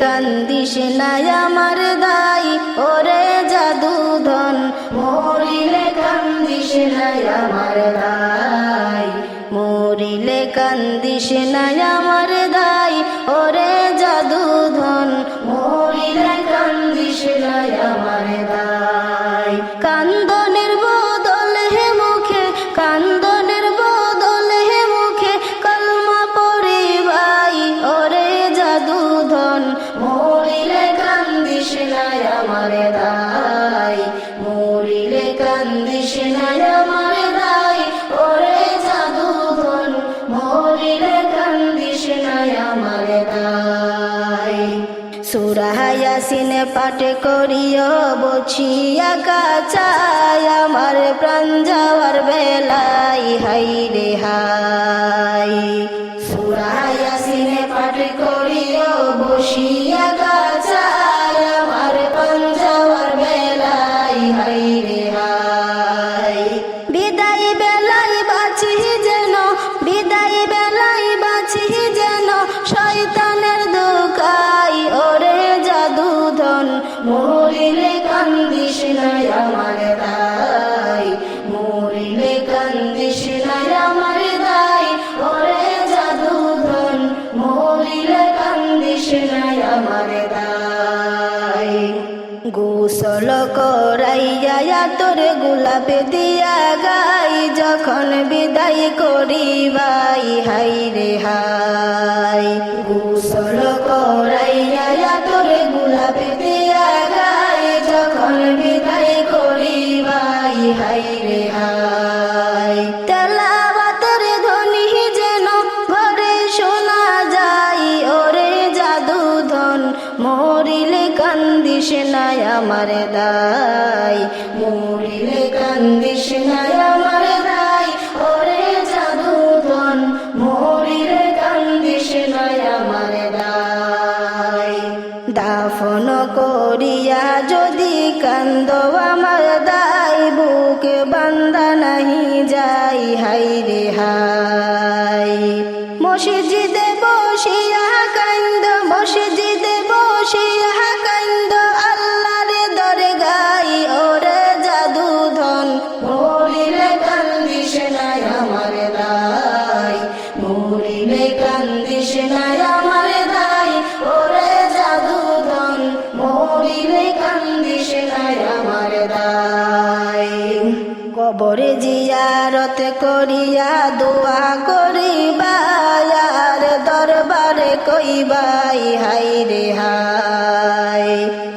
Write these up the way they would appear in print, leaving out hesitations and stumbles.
কান্দিস না আমার দাই ওরে জাদুধন, মরিলে কান্দিস না আমার দাই, মরিলে কান্দিস না আমার দাই ওরে জাদুধন, মরিলে কান্দিস না আমার দাই। কান্দনের বদল হে মুখে, কান্দনের বদল হে মুখে কলমা পড়ি ভাই ওরে জাদুধন, মরিলে কান্দিস না আমার দাই, মরিলে কান্দিস না আমার দাই ওরে জাদুধন, মরিলে কান্দিস না আমার দাই। সূরা ইয়াসিন পাঠ করিও বছিয়া কাছায় আমার প্রাণ যাওয়ার বেলায় হাই রে হাই। সূরা ইয়াসিন পাঠ করিও বছিয়া কাছায় আমার প্রাণ যাওয়ার বেলায় হাই রে হাই। বিদায় বেলায় বাঁচি যেন, বিদায় বেলায় বাঁচি যেন শয়তানের ধোঁকায় ওরে জাদুধন, মরিলে কান্দিস না আমার দাই, মরিলে কান্দিস না আমার দাই ওরে জাদুধন, মরিলে কান্দিস না আমার দাই। গোসল করাইয়া তোর গোলাপ দিয়া গাই যখন বিদায় করিবাই হাই রে হাই। গোসল করাইয়া তোর গোলাপ দিয়া গাই যখন বিদায় করিবাই হাই রে হাই। তেলাওয়াতের ধ্বনি যেন ঘরে শোনা যায় ওরে জাদুধন, মরিলে কান্দিস না আমার দাই, মরিলে কান্দিস না আমার দাই ওরে জাদুধন, মরিলে কান্দিস না আমার দাই। দাফন করিয়া যদি কান্দ আমার দাই বুকে বান্ধা নাহি যাই হাই রে হাই। মসজিদে বসিয়া কান্দ, মসজিদে বসিয়া কান্দ আল্লাহর দরগায় ওরে জাদুধন, মরিলে কান্দিস না আমার দাই, মরিলে কান্দিস না আমার দাই ওরে জাদুধন, মরিলে কান্দিস না আমার দাই। কবরে জিয়ারত করিয়া দোয়া করিবাই আর দরবারে কইবাই হাই রে হাই।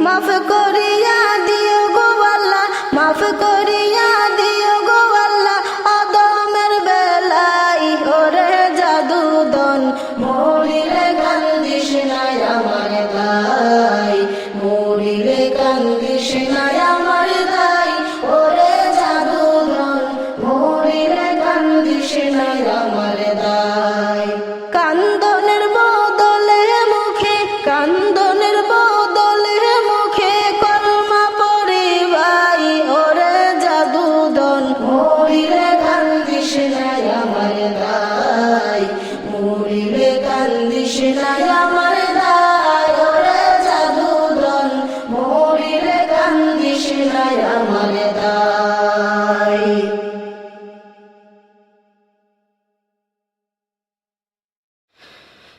মাফ করিয়া দিও গো আল্লাহ, মাফ করিয়া দিও গো আল্লাহ আদমের বেলায় ওরে জাদুধন, মরিলে কান্দিস না আমার দাই, মরিলে কান্দিস না আমার দাই ওরে জাদুধন, মরিলে কান্দিস না আমার দাই। কান্দনের বদলে মুখে, কান্দনের বদলে মুখে কলমা পড়ি ভাই ওরে জাদুধন, মরিলে কান্দিস না আমার দাই, মরিলে কান্দিস না আমার দাই ওরে জাদুধন, মরিলে কান্দিস না আমার দাই।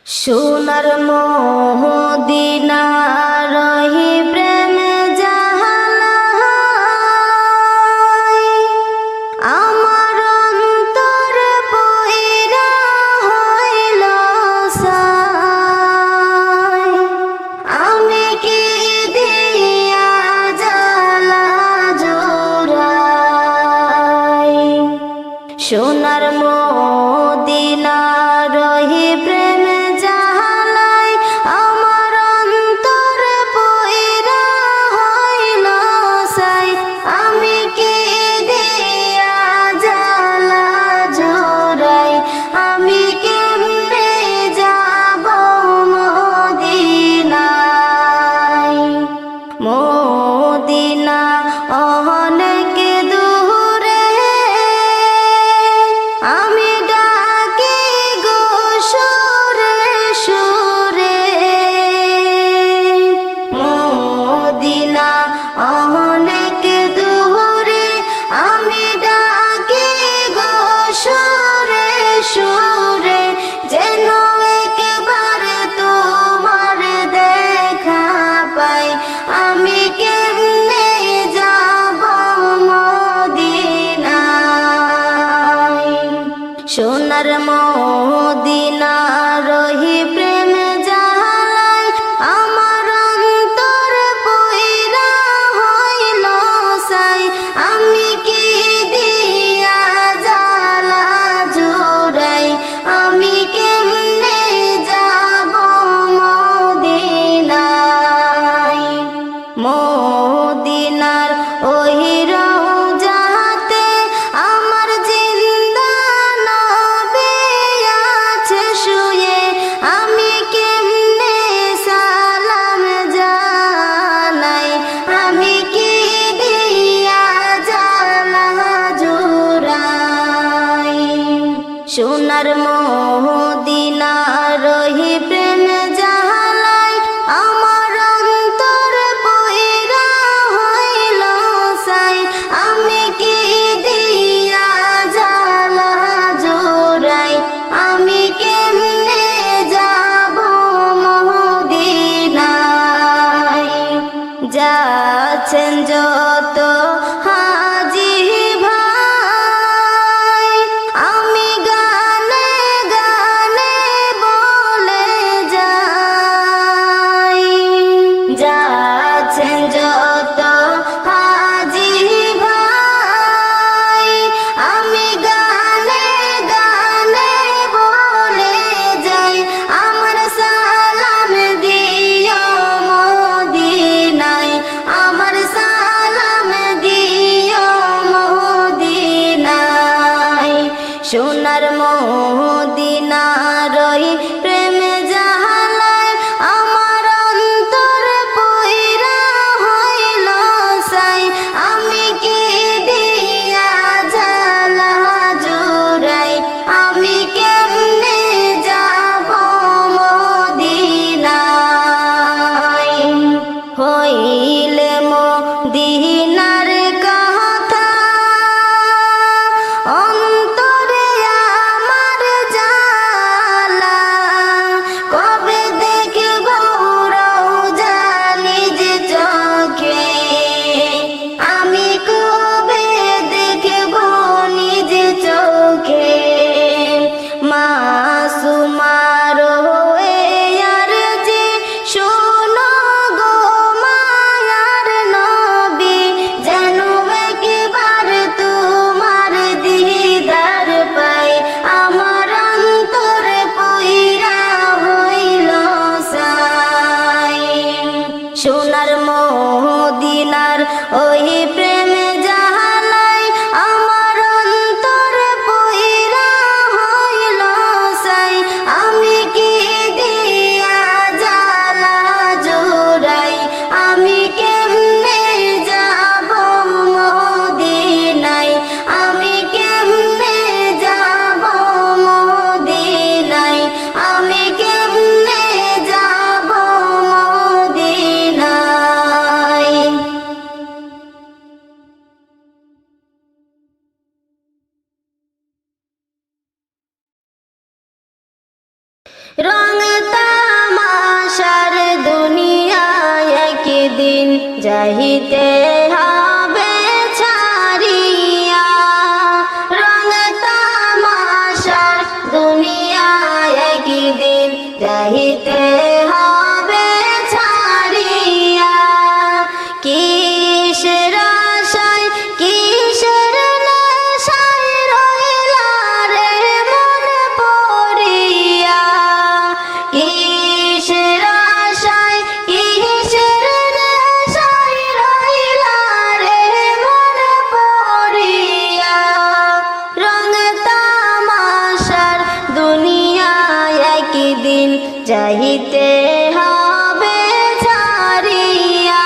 সোনার মদিনা রহি প্রেম জাহালাই আমার অন্তরে পইরা হইল সাই। আমি কি দিয়া জ্বালা জোড়াই, সোনার মদিনা রহি প্রেম জাহালাই আমার অন্তরে পইরা হইল সাই। আমি কি দিয়া জ্বালা জোড়াই, আমি কেমনে যাব মদিনায়। মদিনা অনেক দূরে আমি ডাকি গো সোনার মদিনা রহি প্রেম জালাই আমার অন্তর পইরা হইল সাই আমি কি দিয়া জ্বালা জুড়াই আমি কেমনে যাব মদিনায় মদিনার ওই রওজাতে আমার জিন্দা নবী আছে শুয়ে আমি কেমনে সালাম জানাই আমি কি দিয়া জ্বালা জুড়াই সোনার মদিনা রহি প্রেম জালাই আমার অন্তর পইরা হইল সাই আমি কি দিয়া জ্বালা জুড়াই আমি কেমনে যাব মদিনায় যাচ্ছেন যত হাজি ভাই আমি গানে গানে বলে যাই যাচ্ছেন যত হাজি ভাই আমি গানে গানে বলে যাই আমার সালাম দিও মদিনায় আমার সালাম দিও মদিনায় সোনার মদিনা রহি প্রেম জালাই আমার অন্তর পইরা হইল সাই আমি কি দিয়া জ্বালা জুড়াই আমি কেমনে যাব মদিনায় হইলে মদিনার কথা অন্তরে আমার জ্বালা কবে দেখব রওজা নিজ চোখে আমি কবে দেখব নিজ চোখে মাসুমার হয়ে আর যে শোনো গো মায়ার নবী যেন একবার তোমার দিদার পাই আমার অন্তর পইরা হইল সাই সোনার মদিনার ওই প্রেম জালাই আমার অন্তর পইরা হইল সাই আমি কি দিয়া জ্বালা জুড়াই আমি কেমনে যাব মদিনায় আমি কেমনে যাব মদিনায় আমি কেমনে যাব মদিনায় রং তামাশার দুনিয়ায় একদিন যাইতে হবে ছাড়িয়া রং তামাশার দুনিয়ায় একদিন যাইতে হবে ছাড়িয়া কিসের আশায় কিসের নেশায় রইলা রে মন পড়িয়া কিসের আশায় কিসের নেশায় রইলা রে মন পড়িয়া রং তামাশার দুনিয়ায় একদিন যাইতে হবে ছাড়িয়া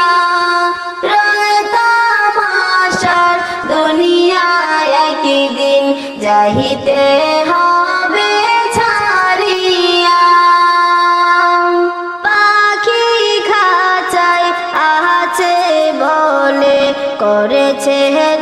রং তামাশার দুনিয়ায় একদিন যাইতে হবে ছাড়িয়া পাখি খাঁচায় আছে বলে করেছে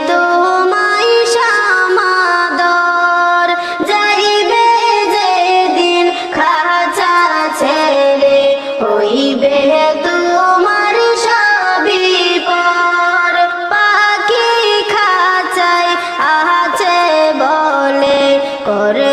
তোমায় সমাদর যাইবে যেদিন খাঁচা ছেড়ে হইবে তোমার সবই পর পাখি খাঁচায় আছে বলে করে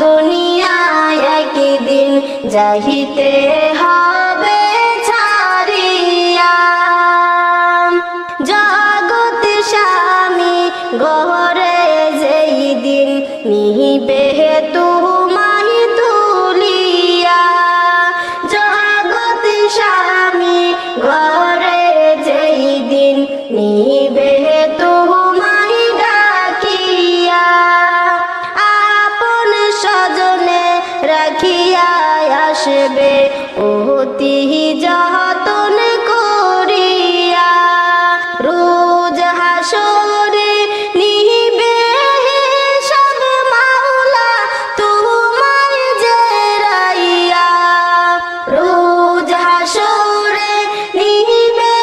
দুনিয়ায় একদিন যাইতে হবে ছাড়িয়া। জগৎ স্বামী গহরে যেই দিন নিবে তোমায় তুলিয়া। জগৎ স্বামী গহরে যেই দিন নিবে তোমায় ডাকিয়া। আপন স্বজনে রাখিয়া আসবে অতি যতন করিয়া। রোজ হাসরে নিবে সব মাওলা তোমায় জেরাইয়া। রোজ হাসরে নিবে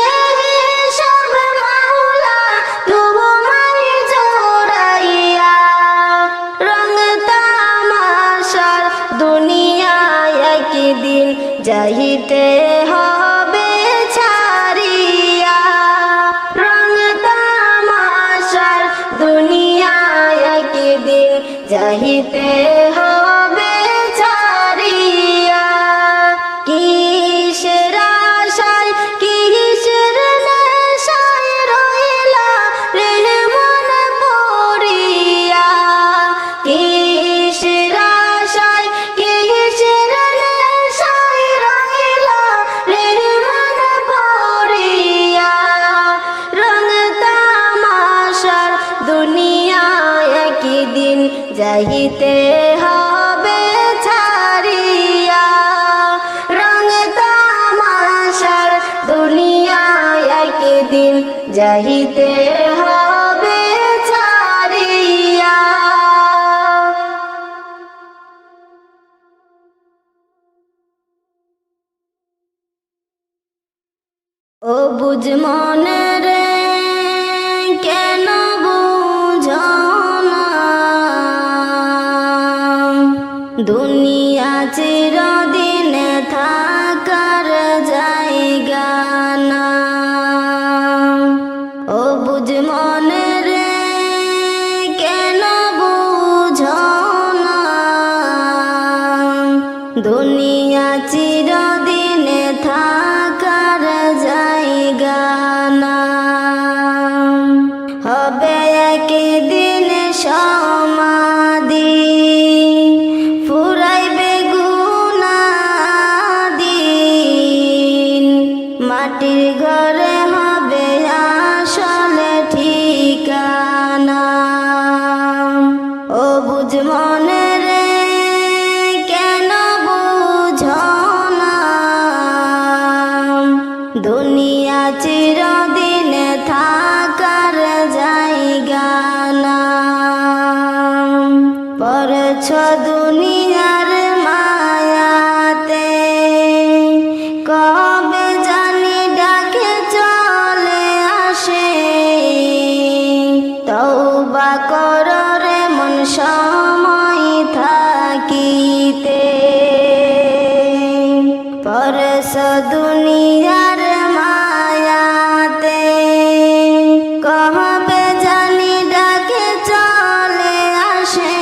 সব মাওলা তোমায় জোরাইয়া। রং তামাশার দুনিয়ায় একদিন যাইতে হবে ছাড়িয়া। রং তামাশার দুনিয়ায় একদিন যাইতে হবে ছাড়িয়া। কিসের আশায় কিসের নেশায় রইলা রে মন পড়িয়া। কিসের আশায় কিসের নেশায় রইলা রে মন পড়িয়া। রং তামাশার দুনিয়ায় একদিন যাইতে হবে ছাড়িয়া। রং তামাশার দুনিয়ায় একদিন যাইতে হবে ছাড়িয়া। ও বুঝ মনে রে কেন বুঝো না, দুনিয়া চিরদিন থাকার জায়গা না। ও বুঝ মনে রে কেন বুঝো না, দুনিয়া চিরদিন থাকার জায়গা না। হবে একদিন সমাধি ফুরাইবে গুনাদিন। মাটির ঘরে হবে আসলে ঠিকানা। ও বুঝ মনে রে কেন বুঝো না, দুনিয়া চিরদিন থাকার জায়গা না। পড়ছ দুনিয়ার মায়াতে কবে জানি ডাকে চলে আসে। তওবা কর রে মন সময় থাকিতে। পরশ দুনিয়ার মায়াতে কবে জানি ডাকে চলে আসে।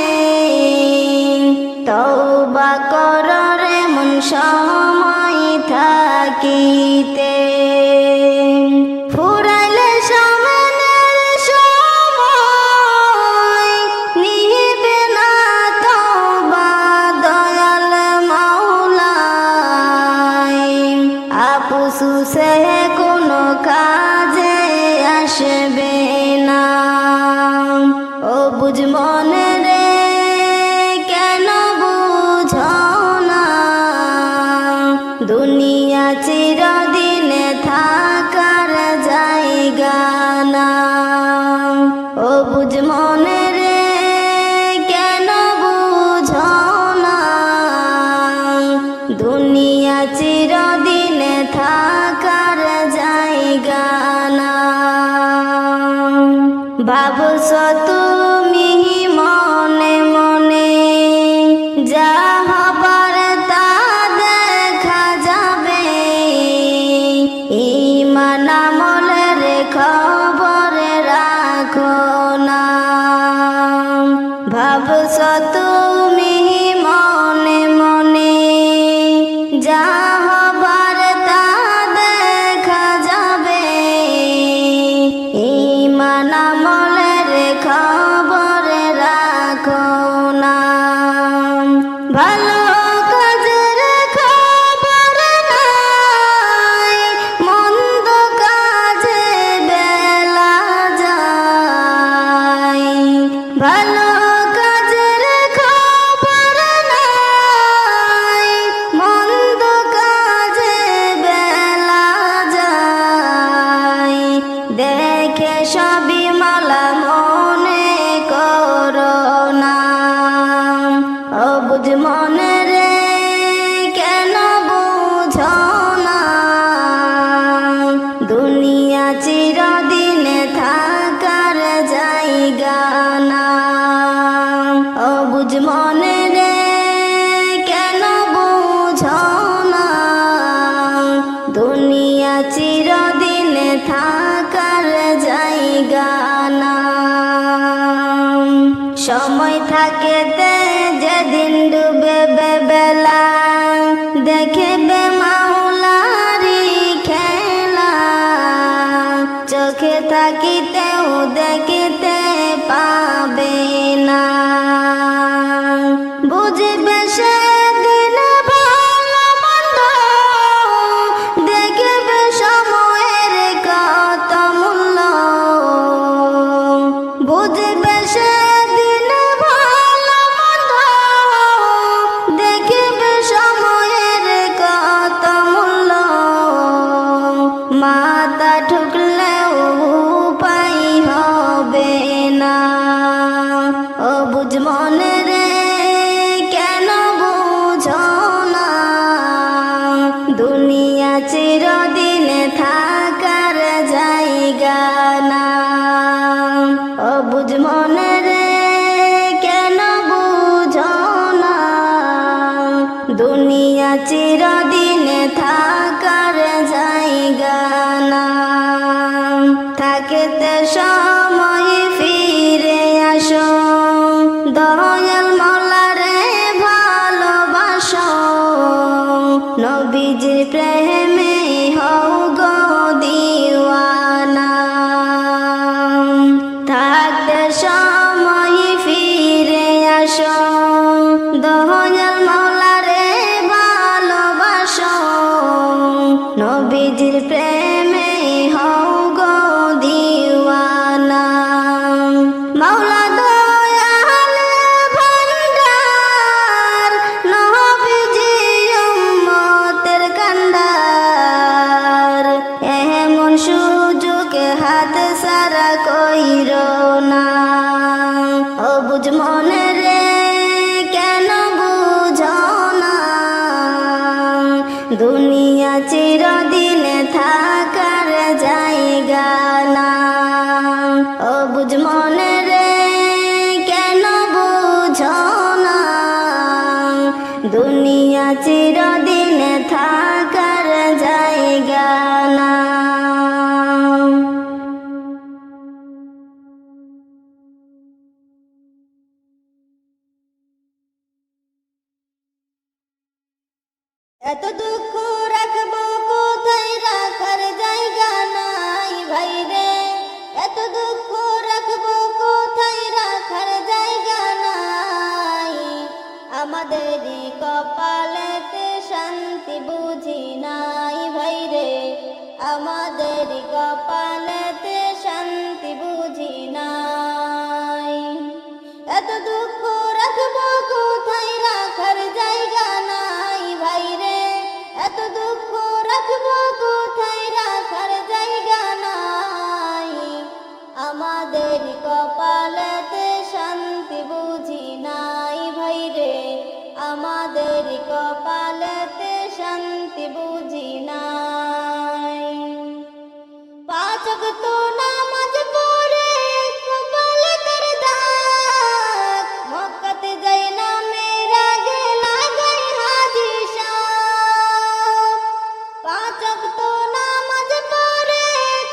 তওবা কর রে মন সময় থাকিতে। ফুরাইলে সামনের সময় নিবে না তওবা দয়াল মাওলাই। আফসোসে কোনো কাজে আসবে না। ও বুঝ মনে রে কেন বুঝো না, দুনিয়া চিরদিন থাকার জায়গা না। ও বুঝ মনে রে কেন বুঝো না, দুনিয়া চিরদিন থাকার জায়গা না। ভাবছ তুমি মনে মনে যা হবার তা দেখা যাবে। ঈমান আমলের খবর রাখো না। ভাবছ তুমি ভালো কাজের খবর নাই, মন্দ কাজে বেলা যায়। ভালো কাজের খবর নাই, মন্দ কাজে বেলা যায়। দেখে সবই মালা মনে করো না, অবুঝ মনে রে কেন বুঝো না। দুনিয়া চিরদিনে থাকার জায়গা না, অবুঝ মনে রে কেন বুঝো না। দুনিয়া চিরদিনে থাকার জায়গা না। সময় থাকেতে যেদিন ডুবে বেলা, দেখবে মাওলারি খেলা। চোখে থাকিতেও দেখিতে পাবে না, বুঝবে সেদিন ভালো মন্দ, দেখবে সময়ের কত মূল্য। বুঝবে সেদিন ভালো মন্দ, দেখবে সময়ের কত মূল্য। মাথা ঠুকলেও উপায় হবে না, অবুঝ মনে রে কেন বুঝো না। দুনিয়া চিরদিনে থাকার জায়গা না, অবুঝ মনে রে কেন বুঝো না। দুনিয়া চিরদিনে থাকার জায়গা না। থাকতে সময় ফিরে আসো, দয়াল মাওলারে ভালোবাসো। নবীজির প্রেমে হও গো দিওয়ানা। থাকতে সময় ফিরে আসো, দয়াল মাওলারে ভালোবাসো। নবীজির প্রেমে হও গো দিওয়ানা। মাওলা দয়াল ভান্ডার, নবীজি উম্মতের কান্ডার। এমন সুযোগ হাত সারা কইরো না, অবুঝ মনে রে কেন বুঝো না। দুনিয়া চিরদিনে থাকার জায়গা না, অবুঝ মনে রে কেন বুঝো না। দুনিয়া চিরদিনে থাকার জায়গা না। এত দুঃখ রাখবো কোথায়, রাখার জায়গা নাই ভাই রে। এত দুঃখ রাখবো কোথায়, রাখার জায়গা নাই। আমাদের কপালেতে শান্তি বুঝি নাই ভাই রে। আমাদের কপালেতে শান্তি বুঝি নাই। এত দুঃখ রাখবো কোথায়, রাখার জায়গা নাই ভাই রে। এত দুঃখ রাখবো কোথায়, রাখার জায়গা নাই। আমাদের কপালেতে শান্তি বুঝি নাই ভাই রে। আমাদের কপালেতে শান্তি বুঝি নাই। পাঁচ ওয়াক্ত নামাজ পড়ে কপালে তার দাগ, মক্কাতে যাই না মেরা গে লাগাই হাজি সাহেব। পাঁচ ওয়াক্ত নামাজ পড়ে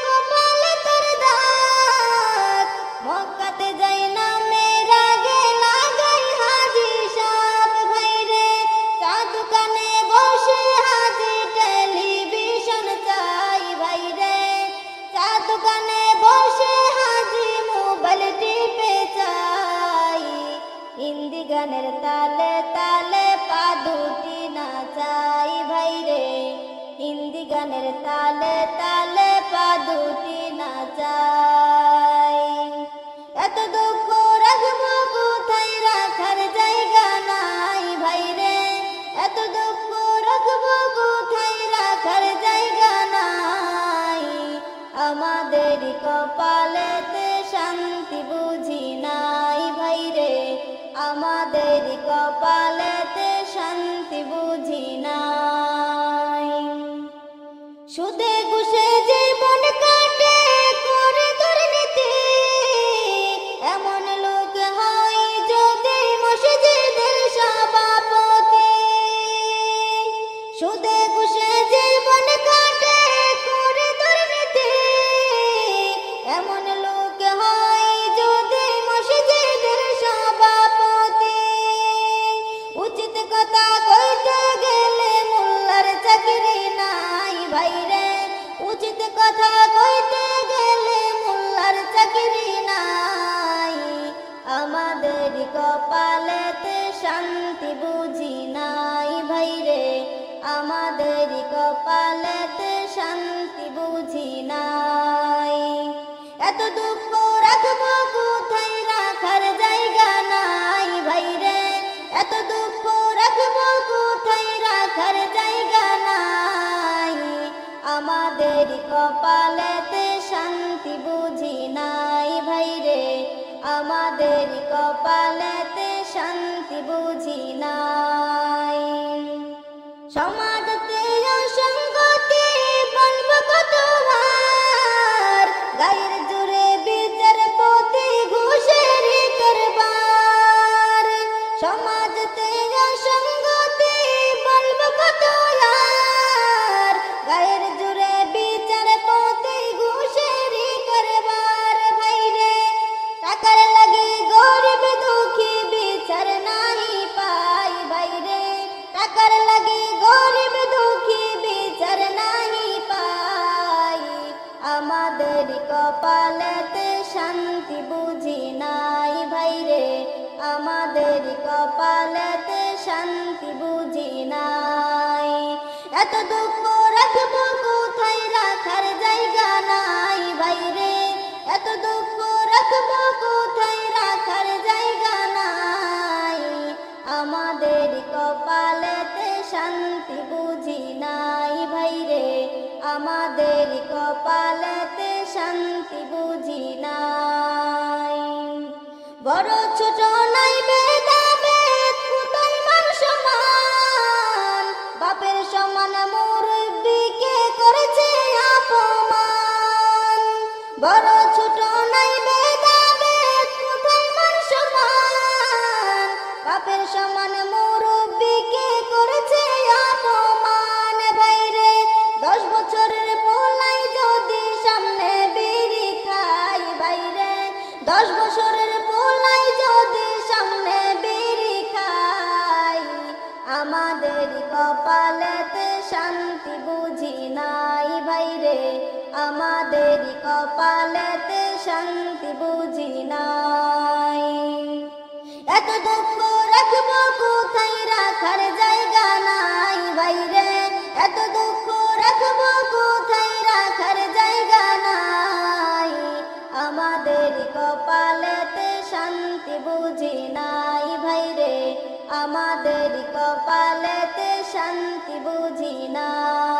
কপালে তার দাগ, মক্কাতে যাই না মেরা গে লাগাই হাজি সাহেব। ভাই রে চা দোকানে বসে হাজি টেলিভিশন চাই ভাই রে। চা দোকানে তালে তালে পা দুটি নাচাই। এত দুঃখ রাখবো কোথায়, রাখার জায়গা নাই ভাইরে। এত দুঃখ রাখবো কোথায়, রাখার জায়গা নাই। আমাদের কপালেতে শান্তি বুঝি নাই ভাইরে। আমাদের কপালেতে শান্তি বুঝি নাই। সুদে ঘুষে জীবন কাটে করে দুর্নীতি, এমন লোক হয় যদি মসজিদের সভাপতি। সুদে ঘুষে জীবন কাটে করে দুর্নীতি, এমন লোক হয় যদি মসজিদের সভাপতি। উচিত কথা কইতে গেলে মোল্লার চাকরি নাই ভাইরে। উচিত কথা কইতে গেলে মোল্লার চাকরি নাই। আমাদের কপালেতে শান্তি বুঝি নাই ভাইরে। আমাদের কপালেতে শান্তি বুঝি নাই। এত দুঃখ রাখবো কোথায়, রাখার জায়গা নাই ভাইরে। এত দুঃখ রাখবো কোথায়, রাখার জায়গা নাই। আমাদের কপালেতে শান্তি বুঝি নাই ভাইরে। আমাদের কপালেতে শান্তি বুঝি নাই। সমাজতে অসঙ্গতি বলবো কতবার, গায়ের জোরে বিচারপতি ঘুষের কারবার। সমাজতে অসঙ্গতি বলবো কতবার, গায়ের জোরে বিচারপতি ঘুষের কারবার ভাইরে। টাকার লাগি গরিব দুঃখী বিচার নাহি পাই ভাইরে। টাকার লাগি গরিব দুঃখী বিচার নাহি পাই। আমাদের কপালেতে শান্তি বুঝি নাই ভাইরে। আমাদের কপালেতে শান্তি বুঝি নাই। এত দুঃখ রাখবো কোথায়, রাখার জায়গা নাই ভাইরে। এত দুঃখ রাখবো কোথায়, রাখার জায়গা নাই। আমাদের কপালেতে শান্তি বুঝি নাই ভাইরে। আমাদের কপালেতে শান্তি বুঝি নাই। বড় ছোট নাই ভেদাভেদ, কোথায় মান সমান। বাপের সমান মুরব্বিকে করেছে অপমান। বড় ছোট নাই ভেদাভেদ, কোথায় মান সমান। বাপের সমান মুরব্বিকে করেছে অপমান ভাইরে। 10 বছরের পোলাই যদি সামনে বিড়ি খাই ভাইরে। 10 বছরের পোলাই যদি সামনে বিড়ি খাই। আমাদের কপালেতে শান্তি বুঝি নাই ভাইরে। আমাদের কপালেতে শান্তি বুঝি নাই। এত দুঃখ রাখবো কোথায়, রাখার জায়গা নাই ভাইরে। এত দুঃখ রাখবো কোথায়, রাখার জায়গা নাই। আমাদের কপালেতে শান্তি বুঝি নাই ভাইরে। আমাদের কপালেতে শান্তি বুঝি নাই।